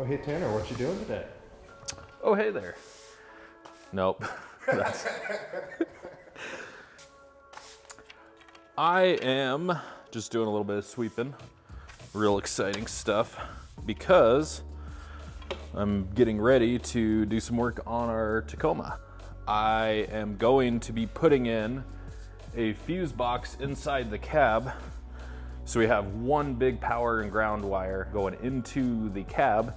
Oh, hey Tanner, what you doing today? Oh, hey there. Nope. I am just doing a little bit of sweeping. Real exciting stuff because I'm getting ready to do some work on our Tacoma. I am going to be putting in a fuse box inside the cab. So we have one big power and ground wire going into the cab.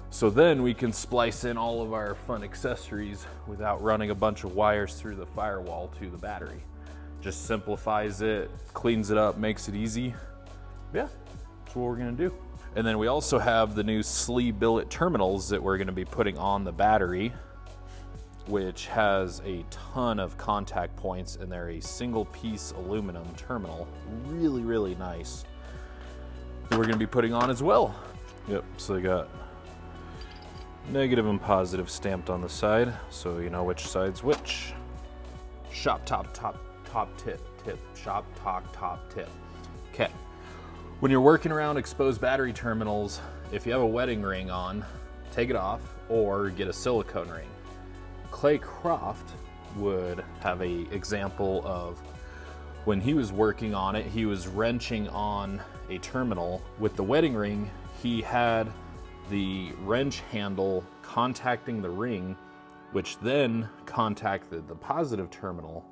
So then we can splice in all of our fun accessories without running a bunch of wires through the firewall to the battery. Just simplifies it, cleans it up, makes it easy. Yeah, that's what we're gonna do. And then we also have the new SLE billet terminals that we're gonna be putting on the battery, which has a ton of contact points, and they're a single piece aluminum terminal. Really, really nice. That we're gonna be putting on as well. Yep, so they got negative and positive stamped on the side, so you know which side's which. Shop top tip, shop top tip. Okay. When you're working around exposed battery terminals, if you have a wedding ring on, take it off or get a silicone ring. Clay Croft would have an example of when he was working on it, he was wrenching on a terminal. With the wedding ring, he had the wrench handle contacting the ring, which then contacted the positive terminal.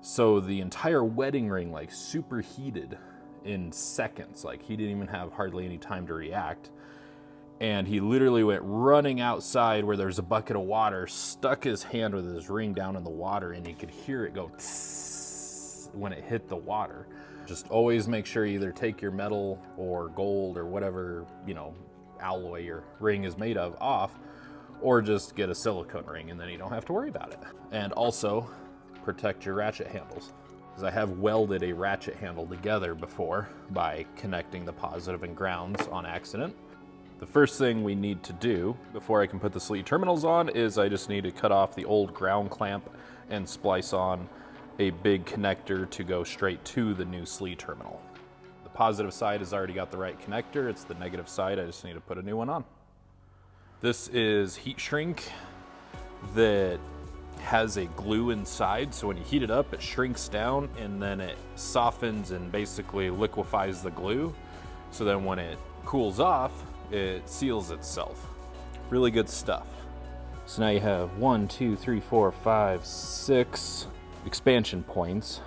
So the entire wedding ring like superheated in seconds. Like he didn't even have hardly any time to react. And he literally went running outside where there's a bucket of water, stuck his hand with his ring down in the water, and he could hear it go tss when it hit the water. Just always make sure you either take your metal or gold or whatever, you know, alloy your ring is made of off, or just get a silicone ring and then you don't have to worry about it. And also protect your ratchet handles, because I have welded a ratchet handle together before by connecting the positive and grounds on accident. The first thing we need to do before I can put the SLE terminals on is I just need to cut off the old ground clamp and splice on a big connector to go straight to the new SLE terminal. The positive side has already got the right connector. It's the negative side. I just need to put a new one on. This is heat shrink that has a glue inside. So when you heat it up, it shrinks down and then it softens and basically liquefies the glue. So then when it cools off, it seals itself. Really good stuff. So now you have 1, 2, 3, 4, 5, 6 expansion points.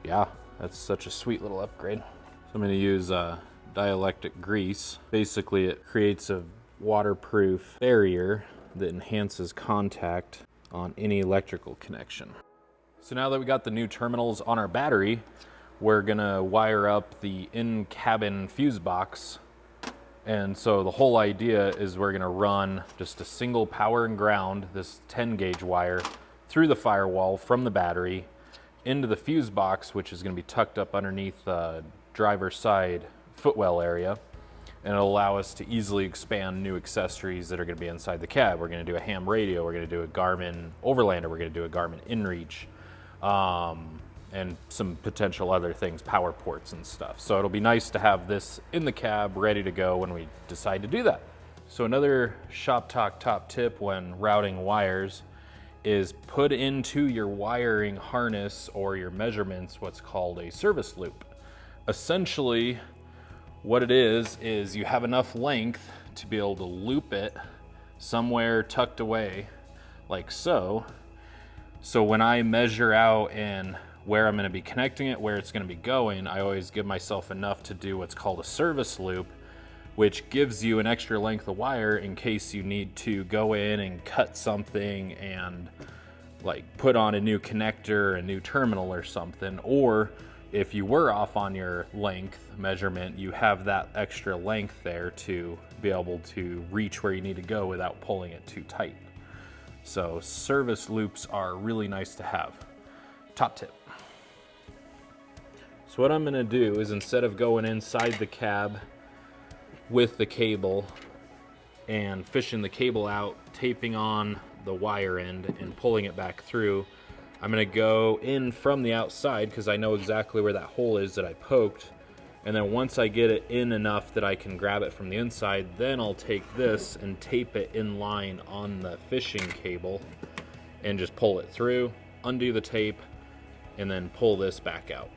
Yeah, that's such a sweet little upgrade. So I'm gonna use dielectric grease. Basically it creates a waterproof barrier that enhances contact on any electrical connection. So now that we got the new terminals on our battery, we're gonna wire up the in-cabin fuse box. And so the whole idea is we're gonna run just a single power and ground, this 10 gauge wire, through the firewall from the battery into the fuse box, which is gonna be tucked up underneath the driver's side footwell area. And it'll allow us to easily expand new accessories that are gonna be inside the cab. We're gonna do a ham radio, we're gonna do a Garmin Overland, we're gonna do a Garmin InReach, and some potential other things, power ports and stuff. So it'll be nice to have this in the cab ready to go when we decide to do that. So another shop talk top tip when routing wires is put into your wiring harness or your measurements what's called a service loop. Essentially, what it is you have enough length to be able to loop it somewhere tucked away like so. So when I measure out and where I'm gonna be connecting it, where it's gonna be going, I always give myself enough to do what's called a service loop, which gives you an extra length of wire in case you need to go in and cut something and like put on a new connector, a new terminal or something, or if you were off on your length measurement, you have that extra length there to be able to reach where you need to go without pulling it too tight. So service loops are really nice to have. Top tip. So what I'm gonna do is instead of going inside the cab with the cable and fishing the cable out, taping on the wire end and pulling it back through, I'm gonna go in from the outside because I know exactly where that hole is that I poked, And then once I get it in enough that I can grab it from the inside, then I'll take this and tape it in line on the fishing cable and just pull it through, undo the tape, and then pull this back out.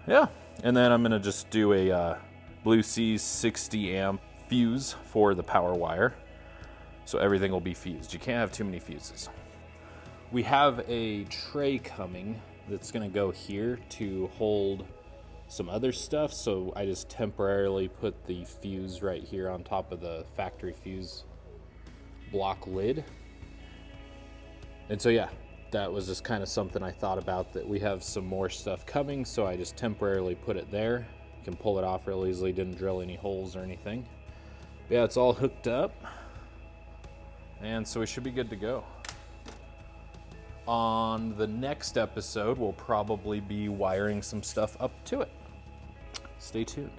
Yeah, and then I'm gonna just do a Blue Seas 60 amp fuse for the power wire. So everything will be fused. You can't have too many fuses. We have a tray coming that's gonna go here to hold some other stuff. So I just temporarily put the fuse right here on top of the factory fuse block lid. And so yeah, that was just kind of something I thought about, that we have some more stuff coming, so I just temporarily put it there. You can pull it off real easily, didn't drill any holes or anything. But yeah, it's all hooked up, and so we should be good to go. On the next episode, we'll probably be wiring some stuff up to it. Stay tuned.